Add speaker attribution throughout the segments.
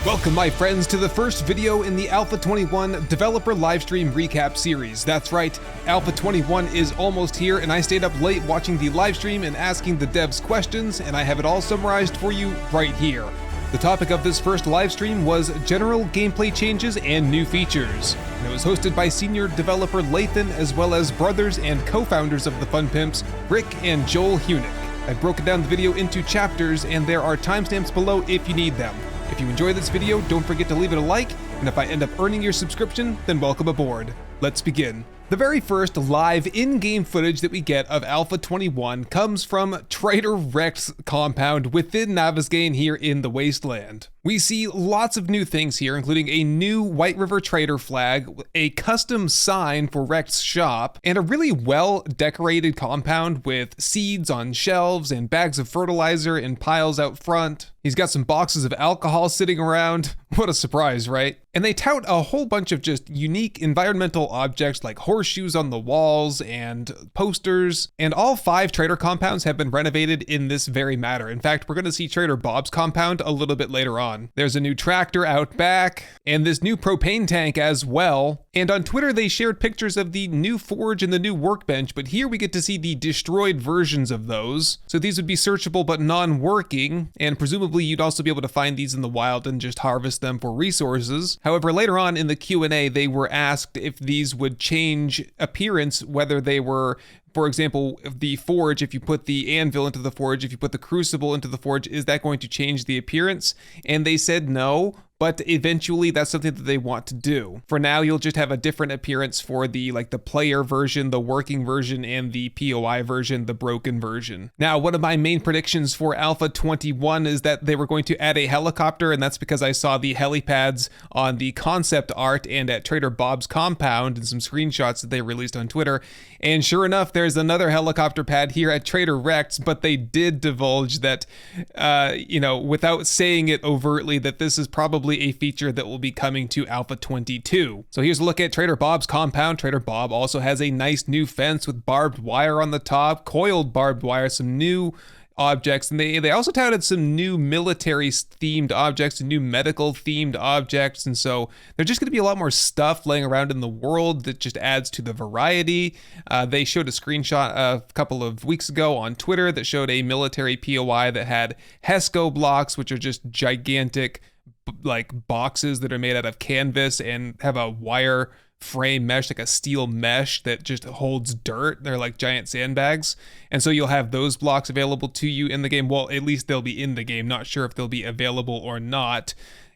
Speaker 1: Welcome, my friends, to the first video in the Alpha 21 Developer Livestream recap series. That's right, Alpha 21 is almost here, and I stayed up late watching the livestream and asking the devs questions, and I have it all summarized for you right here. The topic of this first livestream was general gameplay changes and new features. And it was hosted by senior developer Lathan, as well as brothers and co-founders of the Fun Pimps, Rick and Joel Hunick. I've broken down the video into chapters, and there are timestamps below if you need them. If you enjoy this video, don't forget to leave it a like, and if I end up earning your subscription, then welcome aboard. Let's begin. The very first live in-game footage that we get of Alpha 21 comes from Trader Rec's compound within Navezgane here in the Wasteland. We see lots of new things here, including a new White River Trader flag, a custom sign for Rec's shop, and a really well-decorated compound with seeds on shelves and bags of fertilizer in piles out front. He's got some boxes of alcohol sitting around. What a surprise, right? And they tout a whole bunch of just unique environmental objects like horseshoes on the walls and posters. And all 5 trader compounds have been renovated in this very matter. In fact, we're going to see Trader Bob's compound a little bit later on. There's a new tractor out back and this new propane tank as well. And on Twitter, they shared pictures of the new forge and the new workbench, but here we get to see the destroyed versions of those. So these would be searchable but non-working, and presumably you'd also be able to find these in the wild and just harvest them for resources. However, later on in the Q&A, they were asked if these would change appearance, whether they were, for example, the forge, if you put the anvil into the forge, if you put the crucible into the forge, is that going to change the appearance? And they said no. But eventually that's something that they want to do. For now, you'll just have a different appearance for the player version, the working version, and the POI version, the broken version. Now, one of my main predictions for Alpha 21 is that they were going to add a helicopter, and that's because I saw the helipads on the concept art and at Trader Bob's compound and some screenshots that they released on Twitter. And sure enough, there's another helicopter pad here at Trader Rec's, but they did divulge that, without saying it overtly, that this is probably a feature that will be coming to Alpha 22. So here's a look at Trader Bob's compound. Trader Bob also has a nice new fence with barbed wire on the top, coiled barbed wire, some new objects, and they also touted some new military themed objects and new medical themed objects, and so there's just going to be a lot more stuff laying around in the world that just adds to the variety. They showed a screenshot a couple of weeks ago on Twitter that showed a military POI that had HESCO blocks, which are just gigantic boxes that are made out of canvas and have a wire frame mesh, like a steel mesh that just holds dirt. They're like giant sandbags. And so you'll have those blocks available to you in the game. Well, at least they'll be in the game. Not sure if they'll be available or not.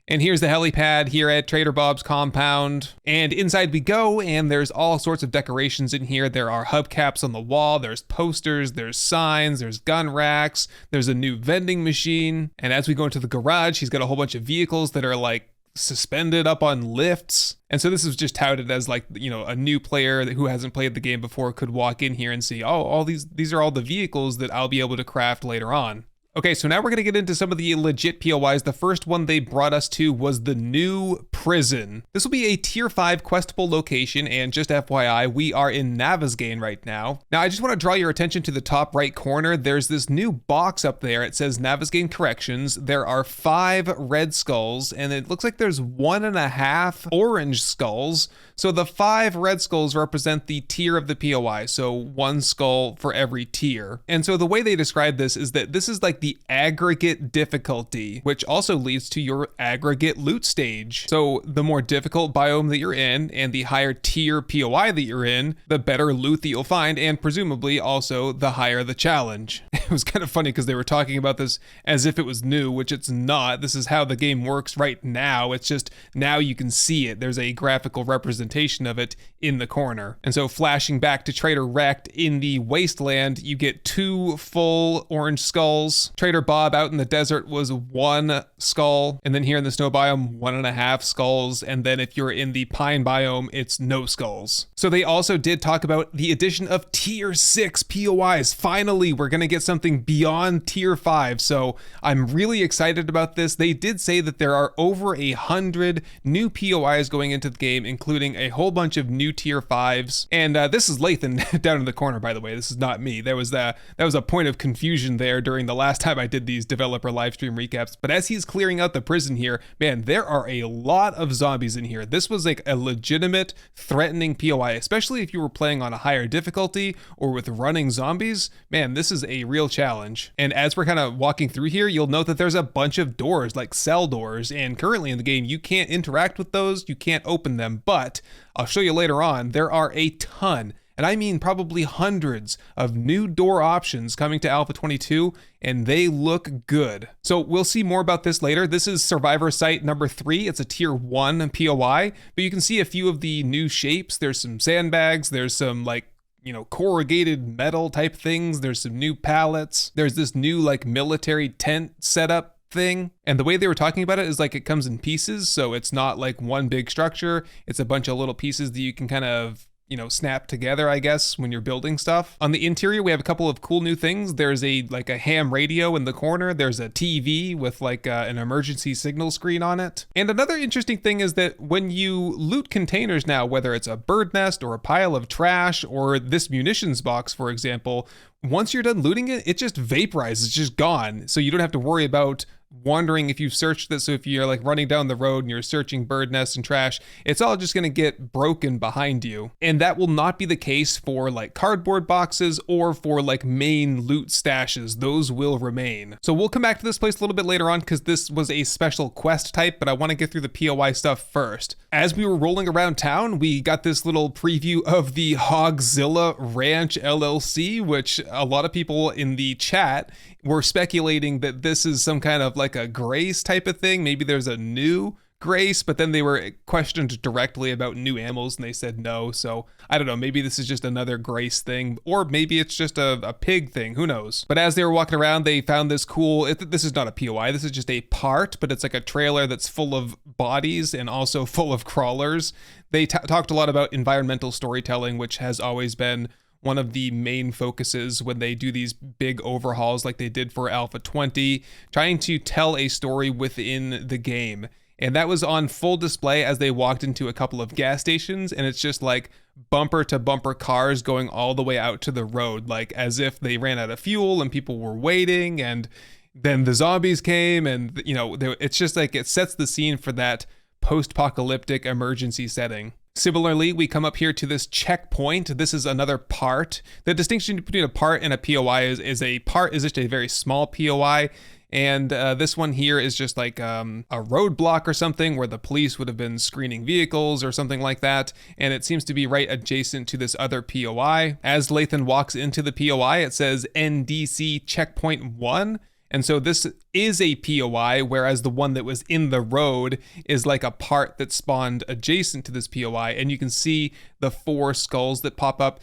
Speaker 1: And here's the helipad here at Trader Bob's compound. And inside we go, and there's all sorts of decorations in here. There are hubcaps on the wall, there's posters, there's signs, there's gun racks, there's a new vending machine. And as we go into the garage, he's got a whole bunch of vehicles that are suspended up on lifts. And so this is just touted as a new player who hasn't played the game before could walk in here and see, oh, all these are all the vehicles that I'll be able to craft later on. Okay, so now we're going to get into some of the legit POIs. The first one they brought us to was the new prison. This will be a tier 5 questable location, and just FYI, we are in Navezgane right now. Now, I just want to draw your attention to the top right corner. There's this new box up there. It says Navezgane Corrections. There are 5 red skulls, and it looks like there's 1.5 orange skulls. So the 5 red skulls represent the tier of the POI, so 1 skull for every tier. And so the way they describe this is that this is the aggregate difficulty, which also leads to your aggregate loot stage. So the more difficult biome that you're in and the higher tier POI that you're in, the better loot that you'll find, and presumably also the higher the challenge. It was kind of funny because they were talking about this as if it was new, which it's not. This is how the game works right now. It's just now you can see it. There's a graphical representation of it in the corner. And so flashing back to Trader Rect in the Wasteland, you get 2 full orange skulls. Trader Bob out in the desert was 1 skull, and then here in the snow biome, 1.5 skulls, and then if you're in the pine biome, it's no skulls. So they also did talk about the addition of tier 6 POIs. Finally, we're gonna get something beyond tier 5, so I'm really excited about this. They did say that there are over 100 new POIs going into the game, including a whole bunch of new tier 5s. And this is Lathan down in the corner, by the way. This is not me. That was a point of confusion there during the last time I did these developer livestream recaps. But as he's clearing out the prison here, man, there are a lot of zombies in here. This was like a legitimate threatening POI, especially if you were playing on a higher difficulty or with running zombies. Man, this is a real challenge. And as we're kind of walking through here, you'll note that there's a bunch of doors, like cell doors, and currently in the game you can't interact with those, you can't open them, but I'll show you later on, there are a ton, and I mean probably hundreds of new door options coming to Alpha 22, and they look good. So we'll see more about this later. This is Survivor Site number 3. It's a tier 1 POI, but you can see a few of the new shapes. There's some sandbags, there's some like, you know, corrugated metal type things. There's some new pallets. There's this new like military tent setup thing. And the way they were talking about it is like it comes in pieces. So it's not like one big structure. It's a bunch of little pieces that you can kind of, you know, snap together, I guess, when you're building stuff. On the interior, we have a couple of cool new things. There's a ham radio in the corner. There's a TV with like an emergency signal screen on it. And another interesting thing is that when you loot containers now, whether it's a bird nest or a pile of trash or this munitions box, for example, once you're done looting it, it just vaporizes, it's just gone. So you don't have to worry about wondering if you've searched this. So if you're like running down the road and you're searching bird nests and trash, it's all just going to get broken behind you. And that will not be the case for like cardboard boxes or for like main loot stashes. Those will remain. So we'll come back to this place a little bit later on because this was a special quest type, but I want to get through the POI stuff first. As we were rolling around town, we got this little preview of the Hogzilla Ranch LLC, which a lot of people in the chat were speculating that this is some kind of like a Grace type of thing. Maybe there's a new Grace, but then they were questioned directly about new animals and they said no. So I don't know, maybe this is just another Grace thing, or maybe it's just a pig thing, who knows. But as they were walking around, they found this cool, this is not a POI, this is just a part, but it's like a trailer that's full of bodies and also full of crawlers. They talked a lot about environmental storytelling, which has always been one of the main focuses when they do these big overhauls like they did for Alpha 20, trying to tell a story within the game. And that was on full display as they walked into a couple of gas stations, and it's just like bumper to bumper cars going all the way out to the road, like as if they ran out of fuel and people were waiting, and then the zombies came, and you know, it's just like it sets the scene for that post-apocalyptic emergency setting. Similarly, we come up here to this checkpoint. This is another part. The distinction between a part and a POI is a part is just a very small POI. And this one here is just like a roadblock or something where the police would have been screening vehicles or something like that. And it seems to be right adjacent to this other POI. As Lathan walks into the POI, it says NDC Checkpoint 1. And so this is a POI, whereas the one that was in the road is like a part that spawned adjacent to this POI. And you can see the 4 skulls that pop up.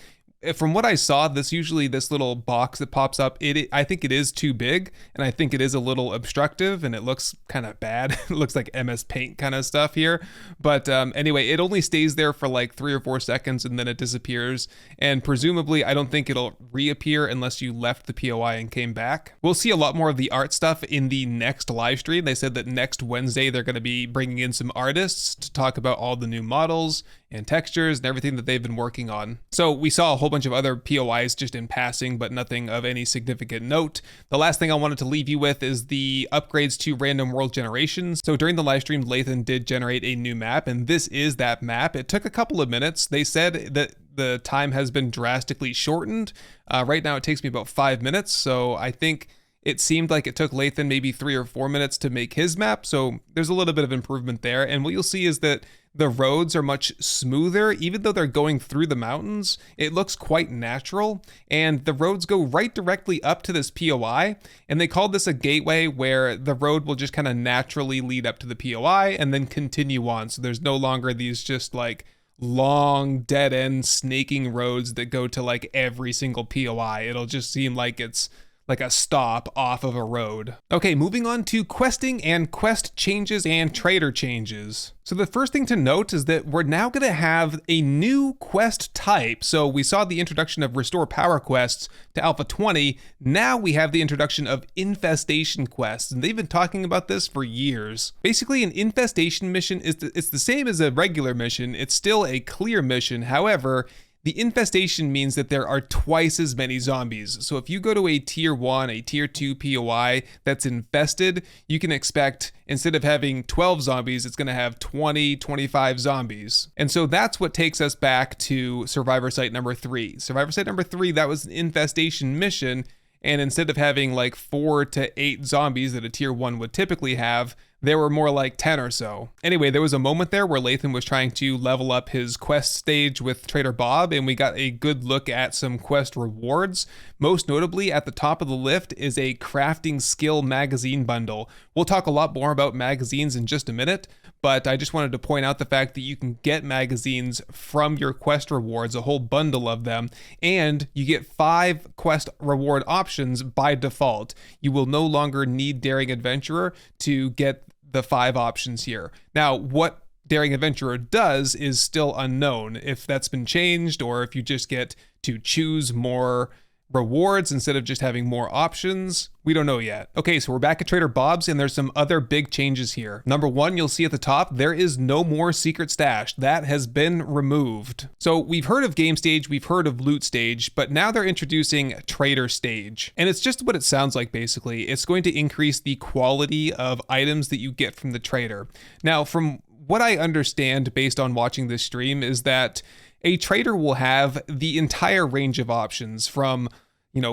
Speaker 1: From what I saw, this little box that pops up, I think it is too big, and I think it is a little obstructive, and it looks kind of bad. It looks like MS Paint kind of stuff here. But anyway, it only stays there for like 3 or 4 seconds, and then it disappears. And presumably, I don't think it'll reappear unless you left the POI and came back. We'll see a lot more of the art stuff in the next live stream. They said that next Wednesday, they're going to be bringing in some artists to talk about all the new models and textures and everything that they've been working on. So we saw a whole bunch of other POIs just in passing, but nothing of any significant note. The last thing I wanted to leave you with is the upgrades to random world generations. So during the live stream, Lathan did generate a new map, and this is that map. It took a couple of minutes. They said that the time has been drastically shortened. Right now it takes me about 5 minutes, so I think it seemed like it took Lathan maybe 3 or 4 minutes to make his map, so there's a little bit of improvement there. And what you'll see is that the roads are much smoother. Even though they're going through the mountains, it looks quite natural, and the roads go right directly up to this POI, and they called this a gateway where the road will just kind of naturally lead up to the POI and then continue on. So there's no longer these just like long dead end snaking roads that go to like every single POI. It'll just seem like it's like a stop off of a road. Okay, moving on to questing and quest changes and trader changes. So the first thing to note is that we're now going to have a new quest type. So we saw the introduction of Restore Power quests to Alpha 20. Now we have the introduction of Infestation quests, and they've been talking about this for years. Basically, an Infestation mission it's the same as a regular mission. It's still a clear mission. However, the infestation means that there are twice as many zombies. So if you go to a tier 1, a tier 2 POI that's infested, you can expect instead of having 12 zombies, it's going to have 20, 25 zombies. And so that's what takes us back to Survivor Site number 3. Survivor Site number 3, that was an infestation mission. And instead of having like 4 to 8 zombies that a tier 1 would typically have, there were more like 10 or so. Anyway, there was a moment there where Lathan was trying to level up his quest stage with Trader Bob, and we got a good look at some quest rewards. Most notably, at the top of the list is a crafting skill magazine bundle. We'll talk a lot more about magazines in just a minute, but I just wanted to point out the fact that you can get magazines from your quest rewards, a whole bundle of them, and you get 5 quest reward options by default. You will no longer need Daring Adventurer to get the 5 options here. Now, what Daring Adventurer does is still unknown. If that's been changed, or if you just get to choose more rewards instead of just having more options, we don't know yet. Okay, so we're back at Trader Bob's, and there's some other big changes here. Number 1, you'll see at the top, there is no more secret stash. That has been removed. So we've heard of game stage, we've heard of loot stage, but now they're introducing trader stage. And it's just what it sounds like, basically. It's going to increase the quality of items that you get from the trader. Now, from what I understand based on watching this stream is that a trader will have the entire range of options from,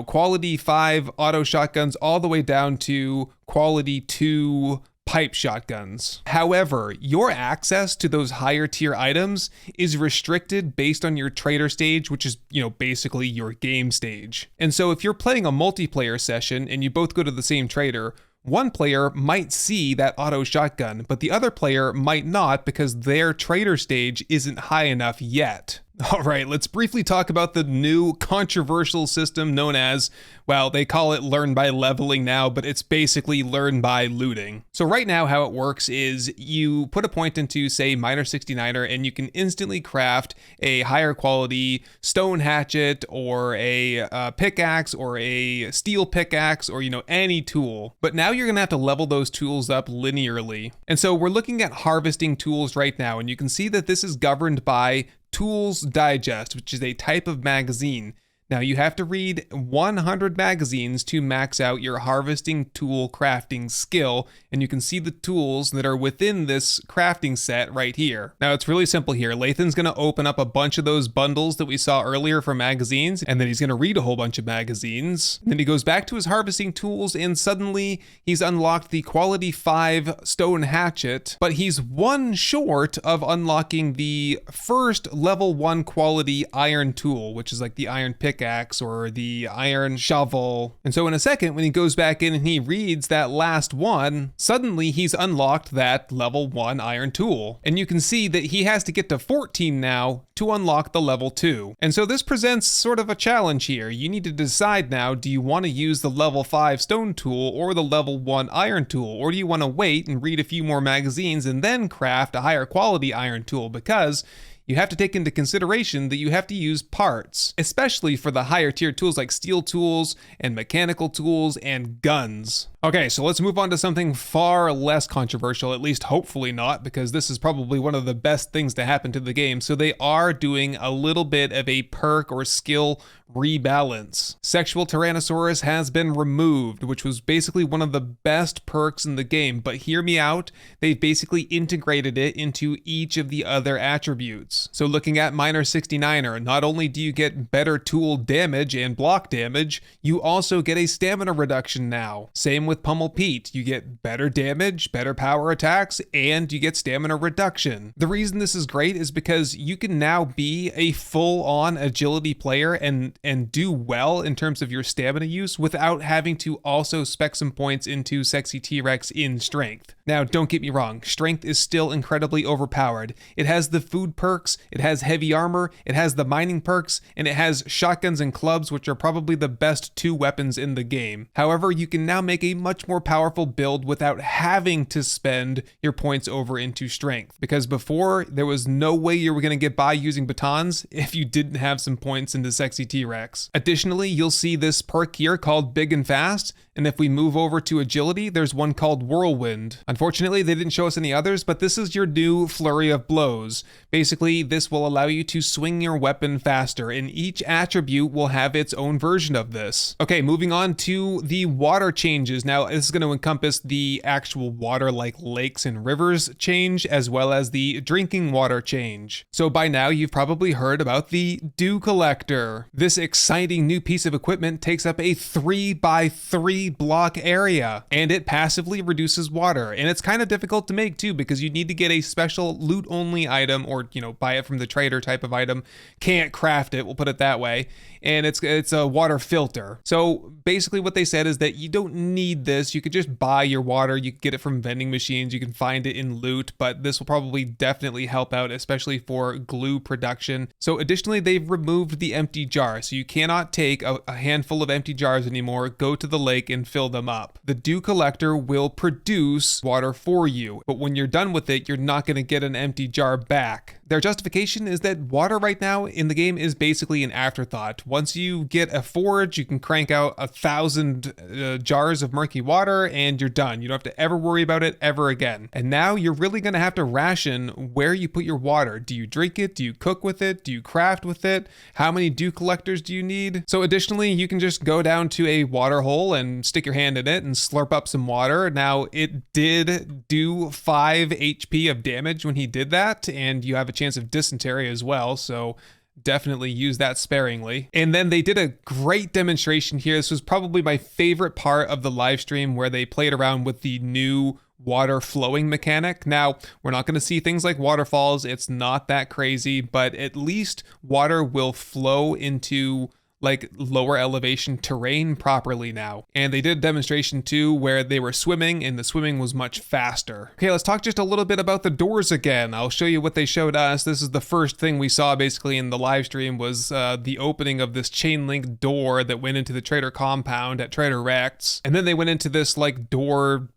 Speaker 1: quality 5 auto shotguns all the way down to quality 2 pipe shotguns. However, your access to those higher tier items is restricted based on your trader stage, which is, basically your game stage. And so if you're playing a multiplayer session and you both go to the same trader, one player might see that auto shotgun, but the other player might not because their trader stage isn't high enough yet. All right, let's briefly talk about the new controversial system known as, well, they call it learn by leveling now, but it's basically learn by looting. So right now how it works is you put a point into, say, Miner 69er, and you can instantly craft a higher quality stone hatchet or a pickaxe or a steel pickaxe or, any tool. But now you're gonna have to level those tools up linearly. And so we're looking at harvesting tools right now, and you can see that this is governed by Tools Digest, which is a type of magazine. Now you have to read 100 magazines to max out your harvesting tool crafting skill, and you can see the tools that are within this crafting set right here. Now it's really simple here. Lathan's gonna open up a bunch of those bundles that we saw earlier for magazines, and then he's gonna read a whole bunch of magazines. And then he goes back to his harvesting tools, and suddenly he's unlocked the quality 5 stone hatchet, but he's one short of unlocking the first level 1 quality iron tool, which is like the iron pickaxe or the iron shovel. And so in a second, when he goes back in and he reads that last one, suddenly he's unlocked that level 1 iron tool. And you can see that he has to get to 14 now to unlock the level 2. And so this presents sort of a challenge here. You need to decide now, do you want to use the level 5 stone tool or the level 1 iron tool? Or do you want to wait and read a few more magazines and then craft a higher quality iron tool? Because you have to take into consideration that you have to use parts, especially for the higher tier tools like steel tools and mechanical tools and guns. Okay, so let's move on to something far less controversial, at least hopefully not, because this is probably one of the best things to happen to the game. So they are doing a little bit of a perk or skill rebalance. Sexual Tyrannosaurus has been removed, which was basically one of the best perks in the game, but hear me out, they've basically integrated it into each of the other attributes. So looking at Miner 69er, not only do you get better tool damage and block damage, you also get a stamina reduction now. Same with Pummel Pete, you get better damage, better power attacks, and you get stamina reduction. The reason this is great is because you can now now be a full-on agility player and do well in terms of your stamina use without having to also spec some points into Sexy T-Rex in strength. Now, don't get me wrong, strength is still incredibly overpowered. It has the food perks, it has heavy armor, it has the mining perks, and it has shotguns and clubs, which are probably the best 2 weapons in the game. However, you can now make a much more powerful build without having to spend your points over into strength. Because before, there was no way you were going to get by using batons if you didn't have some points into Sexy T-Rex. Additionally, you'll see this perk here called Big and Fast, and if we move over to agility, there's one called Whirlwind. Unfortunately, they didn't show us any others, but this is your new Flurry of Blows. Basically, this will allow you to swing your weapon faster, and each attribute will have its own version of this. Okay, moving on to the water changes. Now, this is going to encompass the actual water like lakes and rivers change, as well as the drinking water change. So by now, you've probably heard about the Dew Collector. This exciting new piece of equipment takes up a 3x3 block area, and it passively reduces water. And it's kind of difficult to make too, because you need to get a special loot only item, or buy it from the trader type of item. Can't craft it, we'll put it that way. And it's a water filter. So basically what they said is that you don't need this. You could just buy your water. You can get it from vending machines. You can find it in loot, but this will probably definitely help out, especially for glue production. So additionally, they've removed the empty jar. So you cannot take a handful of empty jars anymore, go to the lake and fill them up. The Dew Collector will produce water for you, but when you're done with it, you're not going to get an empty jar back. Their justification is that water right now in the game is basically an afterthought. Once you get a forge, you can crank out 1,000 jars of murky water and you're done. You don't have to ever worry about it ever again. And now you're really going to have to ration where you put your water. Do you drink it? Do you cook with it? Do you craft with it? How many Dew Collectors do you need? So additionally, you can just go down to a water hole and stick your hand in it and slurp up some water. Now, it did do 5 HP of damage when he did that, and you have a chance of dysentery as well, so definitely use that sparingly. And then they did a great demonstration here. This was probably my favorite part of the live stream, where they played around with the new water flowing mechanic. Now, we're not going to see things like waterfalls. It's not that crazy, but at least water will flow into like lower elevation terrain properly now. And they did a demonstration too where they were swimming, and the swimming was much faster. Okay, let's talk just a little bit about the doors again. I'll show you what they showed us. This is the first thing we saw basically in the live stream, was the opening of this chain link door that went into the trader compound at Trader Rex. And then they went into this like door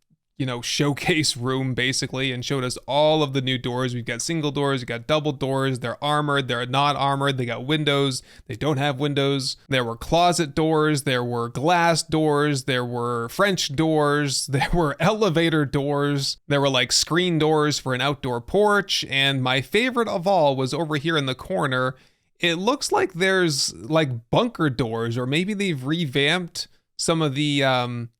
Speaker 1: showcase room basically, and showed us all of the new doors. We've got single doors, we've got double doors, they're armored, they're not armored, they got windows, they don't have windows. There were closet doors, there were glass doors, there were French doors, there were elevator doors, there were like screen doors for an outdoor porch, and my favorite of all was over here in the corner. It looks like there's like bunker doors, or maybe they've revamped some of the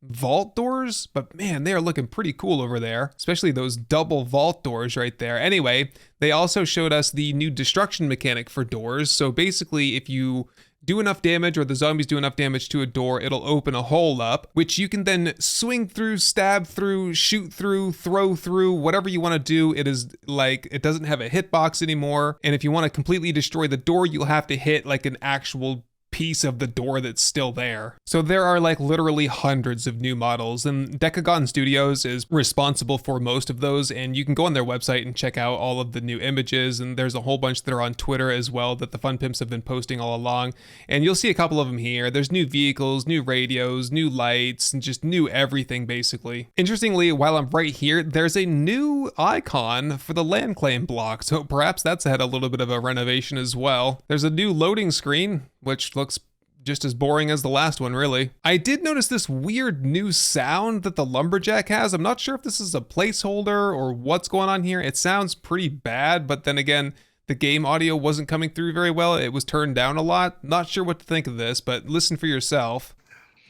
Speaker 1: vault doors, but man, they are looking pretty cool over there, especially those double vault doors right there. Anyway, they also showed us the new destruction mechanic for doors. So basically, if you do enough damage, or the zombies do enough damage to a door, it'll open a hole up, which you can then swing through, stab through, shoot through, throw through, whatever you want to do. It is like, it doesn't have a hitbox anymore. And if you want to completely destroy the door, you'll have to hit like an actual piece of the door that's still there. So there are like literally hundreds of new models, and Decagon Studios is responsible for most of those, and you can go on their website and check out all of the new images, and there's a whole bunch that are on Twitter as well that the Fun Pimps have been posting all along, and you'll see a couple of them here. There's new vehicles, new radios, new lights, and just new everything basically. Interestingly, while I'm right here, there's a new icon for the land claim block, so perhaps that's had a little bit of a renovation as well. There's a new loading screen, which looks just as boring as the last one, really. I did notice this weird new sound that the Lumberjack has. I'm not sure if this is a placeholder or what's going on here. It sounds pretty bad, but then again, the game audio wasn't coming through very well. It was turned down a lot. Not sure what to think of this, but listen for yourself.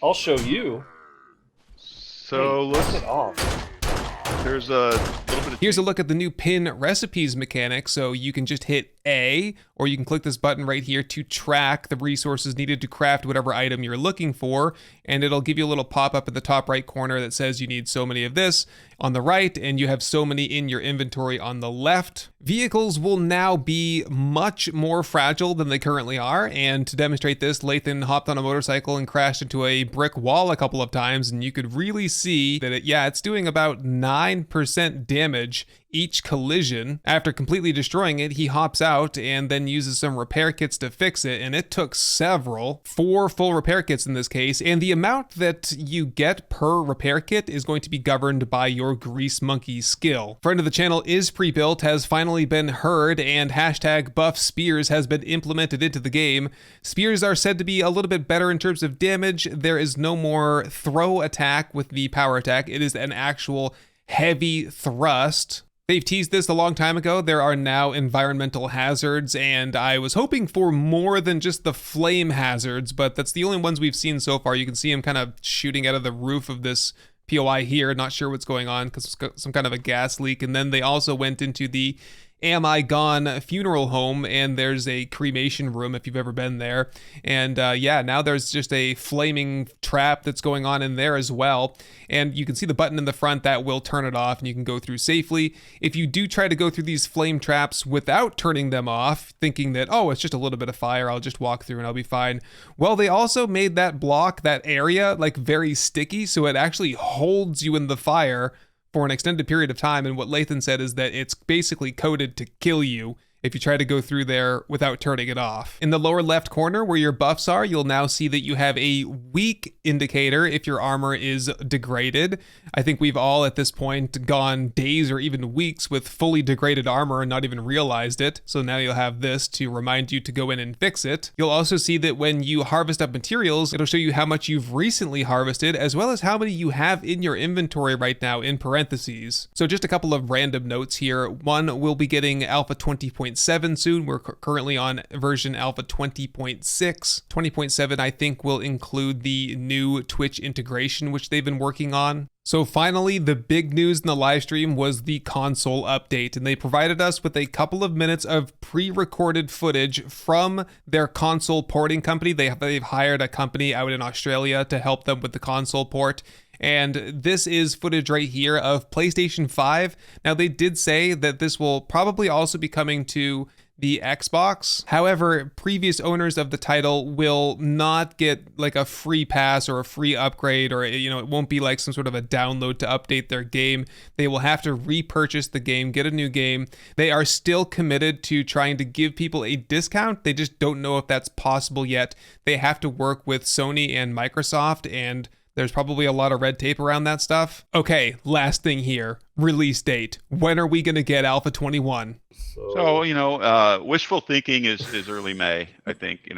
Speaker 2: I'll show you.
Speaker 3: So let's
Speaker 2: it off.
Speaker 3: There's a little bit of
Speaker 1: Here's a look at the new pin recipes mechanic. So you can just hit A, or you can click this button right here to track the resources needed to craft whatever item you're looking for, and it'll give you a little pop-up in the top right corner that says you need so many of this on the right, and you have so many in your inventory on the left. Vehicles will now be much more fragile than they currently are, and to demonstrate this, Lathan hopped on a motorcycle and crashed into a brick wall a couple of times, and you could really see that it's doing about 9% damage each collision. After completely destroying it, he hops out and then uses some repair kits to fix it, and it took 4 full repair kits in this case, and the amount that you get per repair kit is going to be governed by your Grease Monkey skill. Friend of the channel is pre-built, has finally been heard, and hashtag buff spears has been implemented into the game. Spears are said to be a little bit better in terms of damage. There is no more throw attack with the power attack. It is an actual heavy thrust. They've teased this a long time ago. There are now environmental hazards, and I was hoping for more than just the flame hazards, but that's the only ones we've seen so far. You can see him kind of shooting out of the roof of this POI here. Not sure what's going on because it's got some kind of a gas leak. And then they also went into the Am I Gone funeral home, and there's a cremation room if you've ever been there. And now there's just a flaming trap that's going on in there as well. And you can see the button in the front that will turn it off, and you can go through safely. If you do try to go through these flame traps without turning them off, thinking that, oh, it's just a little bit of fire, I'll just walk through and I'll be fine. Well, they also made that block, that area, like very sticky, so it actually holds you in the fire for an extended period of time, and what Lathan said is that it's basically coded to kill you if you try to go through there without turning it off. In the lower left corner where your buffs are, you'll now see that you have a weak indicator if your armor is degraded. I think we've all at this point gone days or even weeks with fully degraded armor and not even realized it, so now you'll have this to remind you to go in and fix it. You'll also see that when you harvest up materials, it'll show you how much you've recently harvested, as well as how many you have in your inventory right now in parentheses. So just a couple of random notes here. One, we'll be getting Alpha 20.7 soon. We're currently on version Alpha 20.6. 20.7, I think, will include the new Twitch integration, which they've been working on. So finally, the big news in the live stream was the console update, and they provided us with a couple of minutes of pre-recorded footage from their console porting company. They've hired a company out in Australia to help them with the console port. And this is footage right here of PlayStation 5. Now, they did say that this will probably also be coming to the Xbox. However, previous owners of the title will not get like a free pass or a free upgrade, or it won't be like some sort of a download to update their game. They will have to repurchase the game, get a new game. They are still committed to trying to give people a discount. They just don't know if that's possible yet. They have to work with Sony and Microsoft, and there's probably a lot of red tape around that stuff. Okay, last thing here. Release date. When are we going to get Alpha 21?
Speaker 3: So, wishful thinking is early May, I think.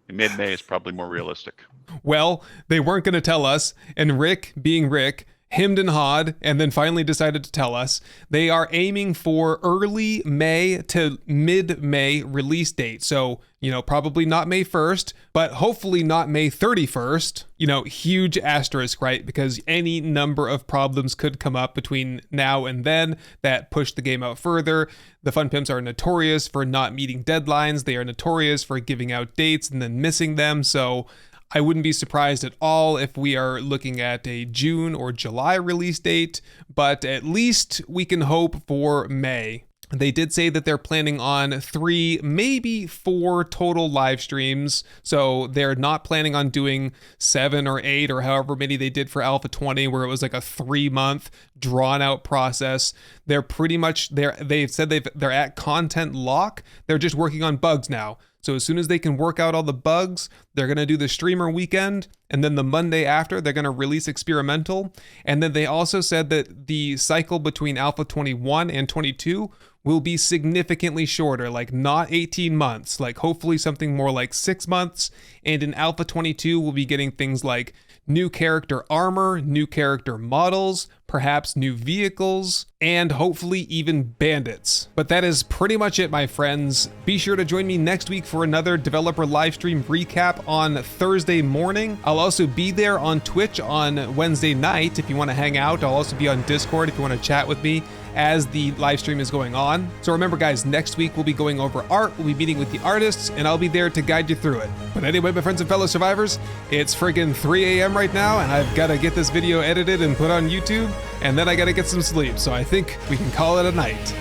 Speaker 3: Mid-May is probably more realistic.
Speaker 1: Well, they weren't going to tell us, and Rick, being Rick, hemmed and hawed, and then finally decided to tell us. They are aiming for early May to mid-May release date. So, probably not May 1st, but hopefully not May 31st. Huge asterisk, right? Because any number of problems could come up between now and then that push the game out further. The Fun Pimps are notorious for not meeting deadlines. They are notorious for giving out dates and then missing them. So I wouldn't be surprised at all if we are looking at a June or July release date, but at least we can hope for May. They did say that they're planning on 3, maybe 4 total live streams. So they're not planning on doing 7 or 8 or however many they did for Alpha 20, where it was like a 3-month drawn out process. They're pretty much there. They've said they're at content lock. They're just working on bugs now. So as soon as they can work out all the bugs, they're going to do the streamer weekend, and then the Monday after, they're going to release experimental. And then they also said that the cycle between Alpha 21 and 22 will be significantly shorter, like not 18 months, like hopefully something more like 6 months. And in Alpha 22, we'll be getting things like new character armor, new character models, perhaps new vehicles, and hopefully even bandits. But that is pretty much it, my friends. Be sure to join me next week for another Developer Livestream recap on Thursday morning. I'll also be there on Twitch on Wednesday night if you want to hang out. I'll also be on Discord if you want to chat with me. as the live stream is going on. So remember guys, next week we'll be going over art, we'll be meeting with the artists, and I'll be there to guide you through it. But anyway, my friends and fellow survivors, it's friggin' 3 a.m. right now, and I've gotta get this video edited and put on YouTube, and then I gotta get some sleep, so I think we can call it a night.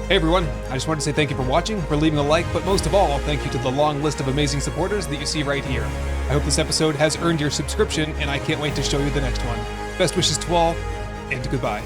Speaker 1: Hey everyone, I just wanted to say thank you for watching, for leaving a like, but most of all, thank you to the long list of amazing supporters that you see right here. I hope this episode has earned your subscription, and I can't wait to show you the next one. Best wishes to all, and goodbye.